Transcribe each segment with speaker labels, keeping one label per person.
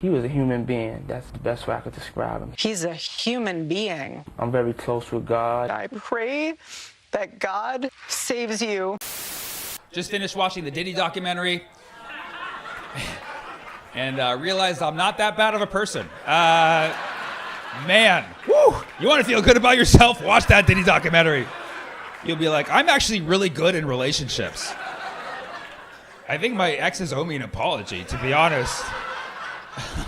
Speaker 1: He was a human being. That's the best way I could describe him.
Speaker 2: He's a human being.
Speaker 1: I'm very close with God.
Speaker 2: I pray that God saves you.
Speaker 3: Just finished watching the Diddy documentary and realized I'm not that bad of a person. Man, woo! You want to feel good about yourself? Watch that Diddy documentary. You'll be like, I'm actually really good in relationships. I think my exes owe me an apology, to be honest.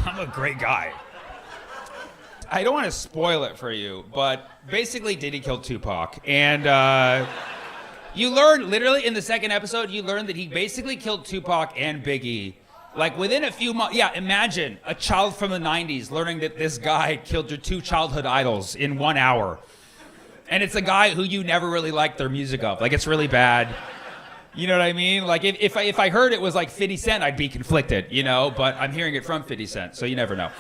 Speaker 3: I'm a great guy. I don't want to spoil it for you, but basically Diddy killed Tupac. And you learn, literally in the second episode, you learn that he basically killed Tupac and Biggie. Like within a few months, yeah, imagine a child from the 90s learning that this guy killed your two childhood idols in 1 hour. And it's a guy who you never really liked their music of. Like, it's really bad. You know what I mean? Like, if I heard it was like 50 Cent, I'd be conflicted, you know? But I'm hearing it from 50 Cent, so you never know.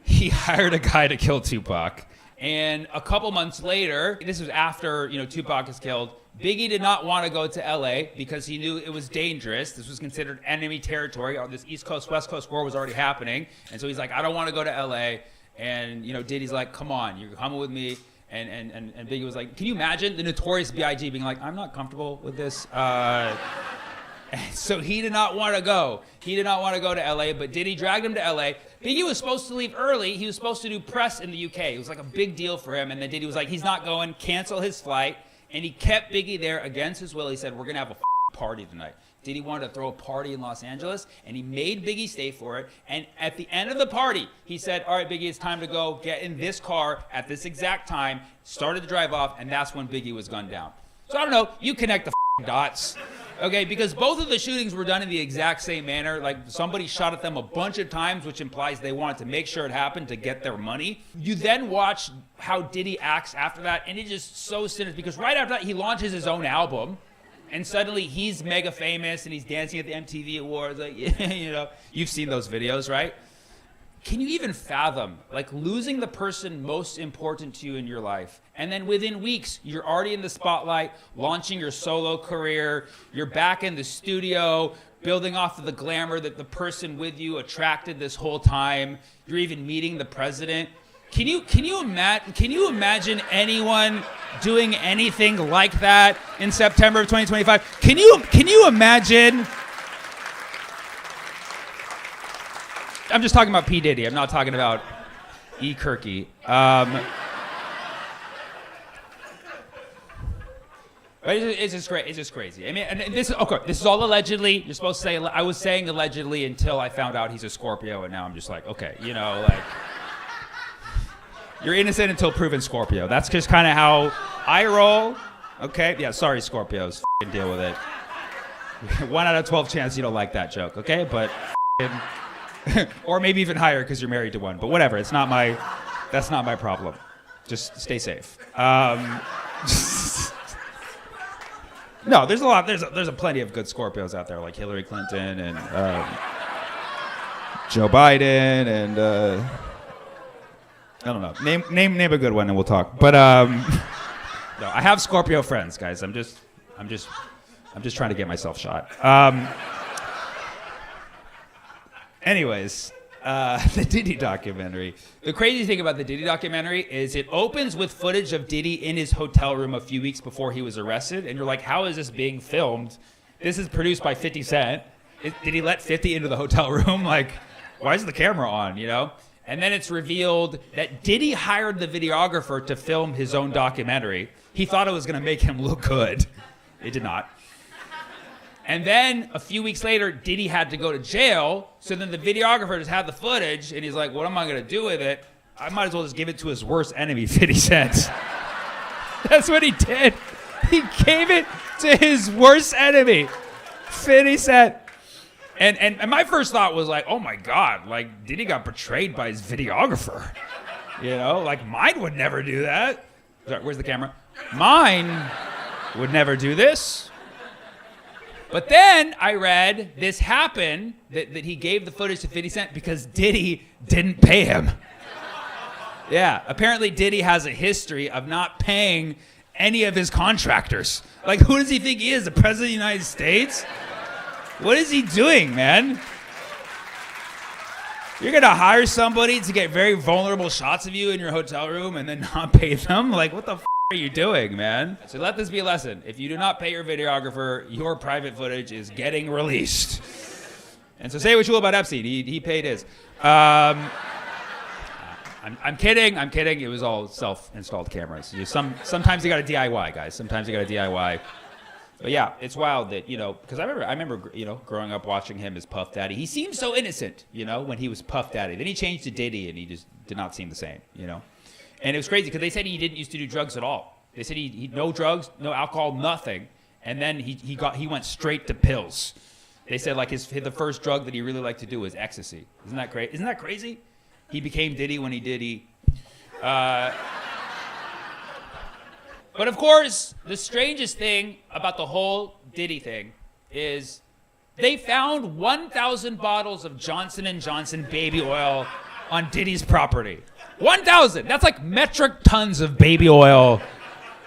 Speaker 3: He hired a guy to kill Tupac. And a couple months later, this was after, you know, Tupac is killed, Biggie did not want to go to LA because he knew it was dangerous. This was considered enemy territory. This East Coast, West Coast war was already happening. And so he's like, I don't want to go to LA. And, you know, Diddy's like, come on, you're coming with me. And Biggie was like, can you imagine the notorious B.I.G. being like, I'm not comfortable with this. So he did not want to go. He did not want to go to LA, but Diddy dragged him to LA. Biggie was supposed to leave early. He was supposed to do press in the UK. It was like a big deal for him. And then Diddy was like, he's not going, cancel his flight. And he kept Biggie there against his will. He said, we're going to have a party tonight. Diddy wanted to throw a party in Los Angeles, and he made Biggie stay for it. And at the end of the party, he said, all right, Biggie, it's time to go. Get in this car at this exact time. Started to drive off, and that's when Biggie was gunned down. So I don't know. You connect the dots. Okay, because both of the shootings were done in the exact same manner. Like, somebody shot at them a bunch of times, which implies they wanted to make sure it happened to get their money. You then watch how Diddy acts after that, and it's just so sinister, because right after that, he launches his own album, and suddenly he's mega famous, and he's dancing at the MTV Awards. Like, you know, you've seen those videos, right? Can you even fathom, like, losing the person most important to you in your life? And then within weeks, you're already in the spotlight, launching your solo career. You're back in the studio, building off of the glamour that the person with you attracted this whole time. You're even meeting the president. Can you imagine anyone doing anything like that in September of 2025? Can you imagine? I'm just talking about P. Diddy. I'm not talking about E. Kirky. But it's just great. It's just crazy. I mean, and this is all allegedly. You're supposed to say. I was saying allegedly until I found out he's a Scorpio, and now I'm just like, okay, you know, like, you're innocent until proven Scorpio. That's just kind of how I roll. Okay, yeah. Sorry, Scorpios. F***ing deal with it. 1 out of 12 chance you don't like that joke. Okay, but. Or maybe even higher because you're married to one. But whatever. That's not my problem. Just stay safe. No, there's a lot. There's a plenty of good Scorpios out there, like Hillary Clinton and Joe Biden and I don't know. Name a good one and we'll talk. But no, I have Scorpio friends, guys. I'm just trying to get myself shot. Anyways, the Diddy documentary. The crazy thing about the Diddy documentary is it opens with footage of Diddy in his hotel room a few weeks before he was arrested. And you're like, how is this being filmed? This is produced by 50 Cent. Did he let 50 into the hotel room? Like, why is the camera on, you know? And then it's revealed that Diddy hired the videographer to film his own documentary. He thought it was going to make him look good. It did not. And then a few weeks later, Diddy had to go to jail. So then the videographer just had the footage, and he's like, what am I going to do with it? I might as well just give it to his worst enemy, 50 Cent. That's what he did. He gave it to his worst enemy, 50 Cent. And my first thought was like, oh my God, like Diddy got betrayed by his videographer. You know, like mine would never do that. Sorry, where's the camera? Mine would never do this. But then I read this happened, that he gave the footage to 50 Cent because Diddy didn't pay him. Yeah, apparently Diddy has a history of not paying any of his contractors. Like, who does he think he is, the president of the United States? What is he doing, man? You're going to hire somebody to get very vulnerable shots of you in your hotel room and then not pay them? Like, what the are you doing, man? So let this be a lesson. If you do not pay your videographer, your private footage is getting released. And so say what you will about Epstein. He paid his. I'm kidding. It was all self-installed cameras. Sometimes you got to DIY, guys. Sometimes you got to DIY. But yeah, it's wild that, because I remember, growing up watching him as Puff Daddy. He seemed so innocent, when he was Puff Daddy. Then he changed to Diddy, and he just did not seem the same, And it was crazy because they said he didn't used to do drugs at all. They said he no drugs, no alcohol, nothing. And then he went straight to pills. They said like the first drug that he really liked to do was ecstasy. Isn't that great? Isn't that crazy? He became Diddy when he Diddy. But of course, the strangest thing about the whole Diddy thing is they found 1,000 bottles of Johnson & Johnson baby oil on Diddy's property. 1,000. That's like metric tons of baby oil.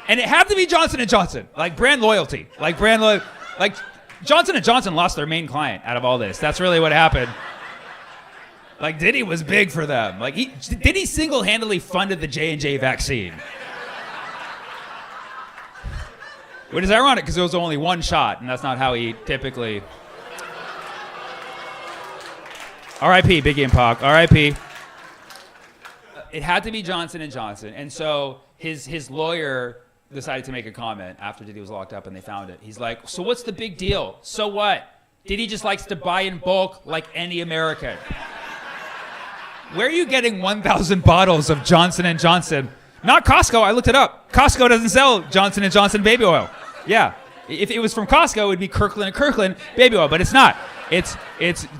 Speaker 3: And it had to be Johnson & Johnson, like brand loyalty. Like Johnson & Johnson lost their main client out of all this. That's really what happened. Like Diddy was big for them. Like Diddy single-handedly funded the J&J vaccine. Which is ironic because it was only one shot, and that's not how he typically... R.I.P. Biggie and Pac. R.I.P. It had to be Johnson & Johnson, and so his lawyer decided to make a comment after Diddy was locked up and they found it. He's like, so what's the big deal? So what? Diddy just likes to buy in bulk like any American. Where are you getting 1,000 bottles of Johnson & Johnson? Not Costco. I looked it up. Costco doesn't sell Johnson & Johnson baby oil. Yeah. If it was from Costco, it would be Kirkland & Kirkland baby oil, but it's not. It's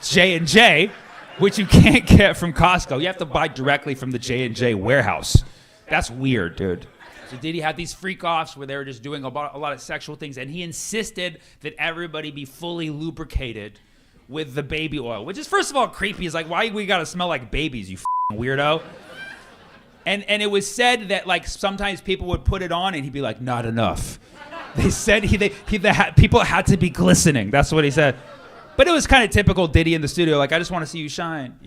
Speaker 3: J&J, which you can't get from Costco. You have to buy directly from the J&J warehouse. That's weird, dude. So Diddy had these freak-offs where they were just doing a lot of sexual things, and he insisted that everybody be fully lubricated with the baby oil, which is, first of all, creepy. It's like, why we gotta smell like babies, you f***ing weirdo? And it was said that like sometimes people would put it on and he'd be like, not enough. They said people had to be glistening. That's what he said. But it was kind of typical Diddy in the studio. Like, I just want to see you shine,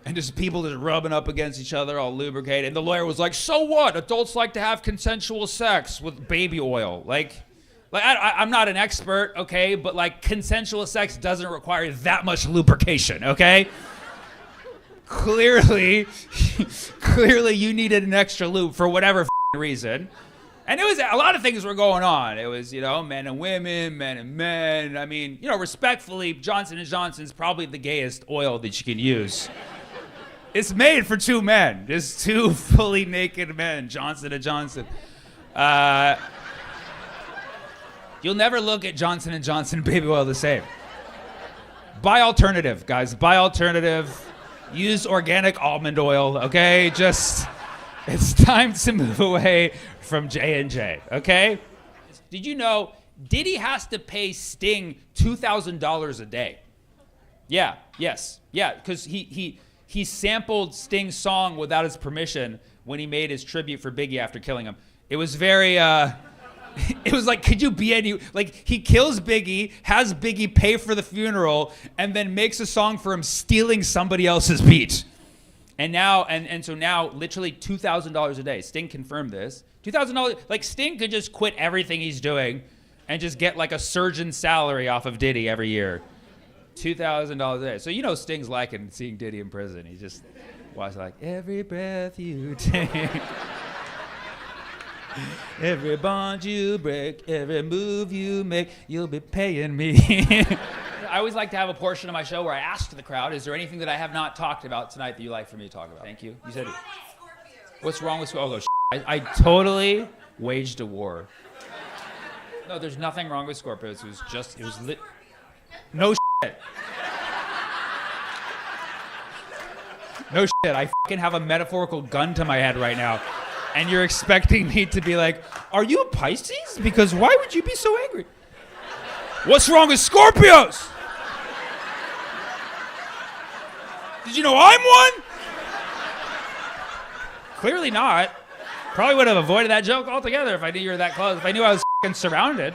Speaker 3: And just people just rubbing up against each other, all lubricated. And the lawyer was like, so what? Adults like to have consensual sex with baby oil. Like I'm not an expert, okay? But like consensual sex doesn't require that much lubrication, okay? Clearly you needed an extra lube for whatever reason. And it was a lot of things were going on. It was, men and women, men and men. I mean, respectfully, Johnson & Johnson's probably the gayest oil that you can use. It's made for two men. Just two fully naked men, Johnson & Johnson. You'll never look at Johnson & Johnson baby oil the same. Buy alternative, guys. Buy alternative. Use organic almond oil, okay? It's time to move away from J&J, okay? Did you know Diddy has to pay Sting $2,000 a day? Yeah, yes. Yeah, because he sampled Sting's song without his permission when he made his tribute for Biggie after killing him. It was very, it was like, could you be any, like, he kills Biggie, has Biggie pay for the funeral, and then makes a song for him stealing somebody else's beat. And now, so now, literally $2,000 a day. Sting confirmed this. $2,000, like, Sting could just quit everything he's doing and just get, like, a surgeon's salary off of Diddy every year. $2,000 a day. So Sting's liking seeing Diddy in prison. He just watches like, every breath you take, every bond you break, every move you make, you'll be paying me. I always like to have a portion of my show where I ask the crowd, is there anything that I have not talked about tonight that you'd like for me to talk about? Thank you. You said it. What's wrong with Scorpio? Oh, I totally waged a war. No, there's nothing wrong with Scorpios. It was lit. No shit. No shit. I fucking have a metaphorical gun to my head right now. And you're expecting me to be like, are you a Pisces? Because why would you be so angry? What's wrong with Scorpios? Did you know I'm one? Clearly not. Probably would have avoided that joke altogether if I knew you were that close. If I knew I was fucking surrounded.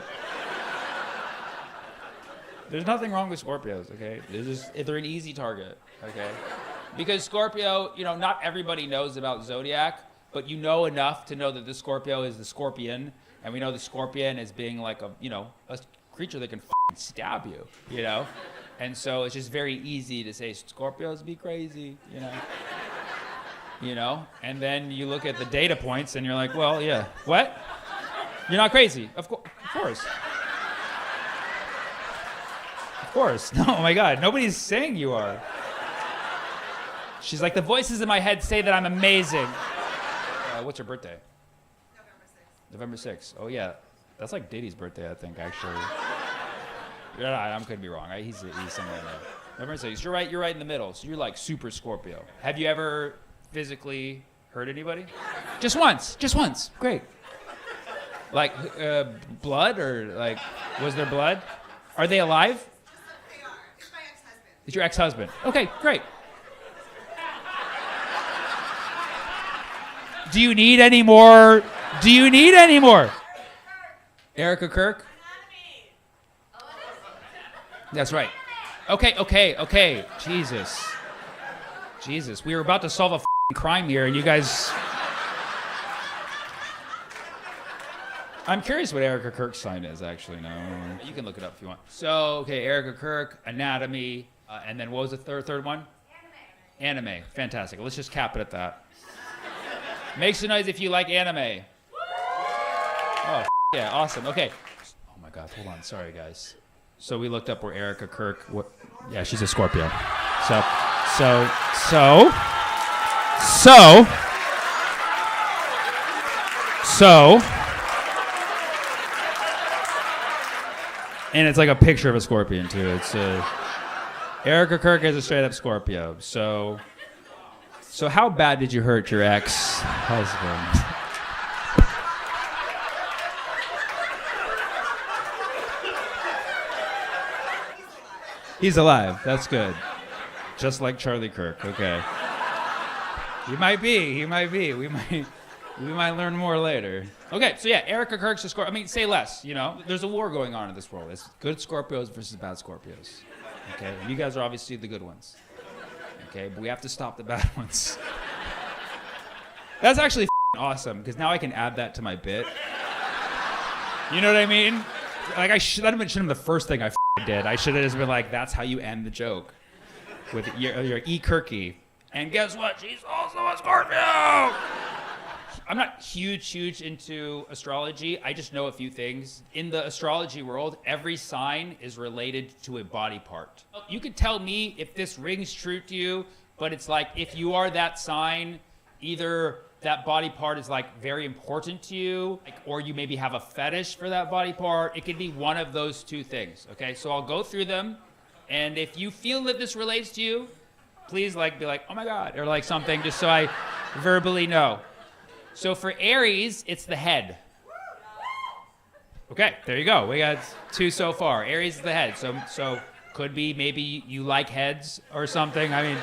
Speaker 3: There's nothing wrong with Scorpios, okay? They're an easy target, okay? Because Scorpio, you know, not everybody knows about Zodiac, but you know enough to know that the Scorpio is the scorpion, and we know the scorpion as being like a creature that can stab you, you know? And so it's just very easy to say Scorpios be crazy, you know? You know? And then you look at the data points and you're like, well, yeah. What? You're not crazy. Of course. Of course. No, oh my God. Nobody's saying you are. She's like, the voices in my head say that I'm amazing. What's her birthday? November 6th. November 6th. Oh, yeah. That's like Diddy's birthday, I think, actually. I could be wrong. He's somewhere in there. November 6th. You're right in the middle. So you're like super Scorpio. Have you ever physically hurt anybody? Just once. Great. Like blood or like, was there blood? Are they alive?
Speaker 4: They are. It's my ex-husband.
Speaker 3: It's your ex-husband. Okay, great. Do you need any more? Erica Kirk? That's right. Okay. Jesus. We were about to solve a crime here, and you guys... I'm curious what Erica Kirk's sign is, actually. No, you can look it up if you want. So, okay, Erica Kirk, anatomy, and then what was the third one? Anime. Fantastic. Let's just cap it at that. Make some noise if you like anime. Oh, yeah, awesome. Okay. Oh my God, hold on. Sorry, guys. So we looked up where Erica Kirk. Yeah, she's a Scorpio. So. And it's like a picture of a scorpion too. It's Erica Kirk is a straight up Scorpio. So how bad did you hurt your ex-husband? He's alive. That's good. Just like Charlie Kirk. Okay. He might be. We might learn more later. Okay, so yeah, Erica Kirk's a Scorpio. I mean, say less, you know? There's a war going on in this world. It's good Scorpios versus bad Scorpios. Okay? And you guys are obviously the good ones. Okay? But we have to stop the bad ones. That's actually awesome, because now I can add that to my bit. You know what I mean? Like, that should have been the first thing I did. I should have just been like, that's how you end the joke. With your E. Kirky. And guess what? She's also a Scorpio! I'm not huge into astrology. I just know a few things. In the astrology world, every sign is related to a body part. You could tell me if this rings true to you, but it's like if you are that sign, either that body part is like very important to you, or you maybe have a fetish for that body part. It could be one of those two things, okay? So I'll go through them, and if you feel that this relates to you, please be like, oh my God, or like something, just so I verbally know. So for Aries, it's the head. Okay, there you go. We got 2 so far. Aries is the head. So could be maybe you like heads or something. I mean,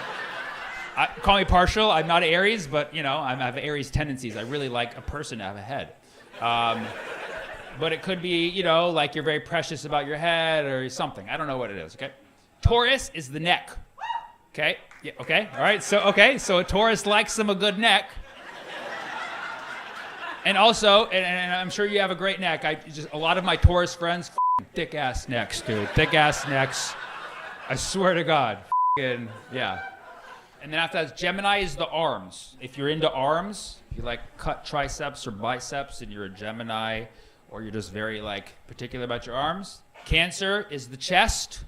Speaker 3: call me partial. I'm not Aries, but you know, I have Aries tendencies. I really like a person to have a head. But it could be, you know, like you're very precious about your head or something. I don't know what it is, okay? Taurus is the neck. Okay? Yeah, okay. All right. So a Taurus likes a good neck. And also, and I'm sure you have a great neck. A lot of my Taurus friends, thick ass necks, dude. Thick ass necks. I swear to God. Yeah. And then after that, Gemini is the arms. If you're into arms, if you like cut triceps or biceps and you're a Gemini, or you're just very particular about your arms. Cancer is the chest.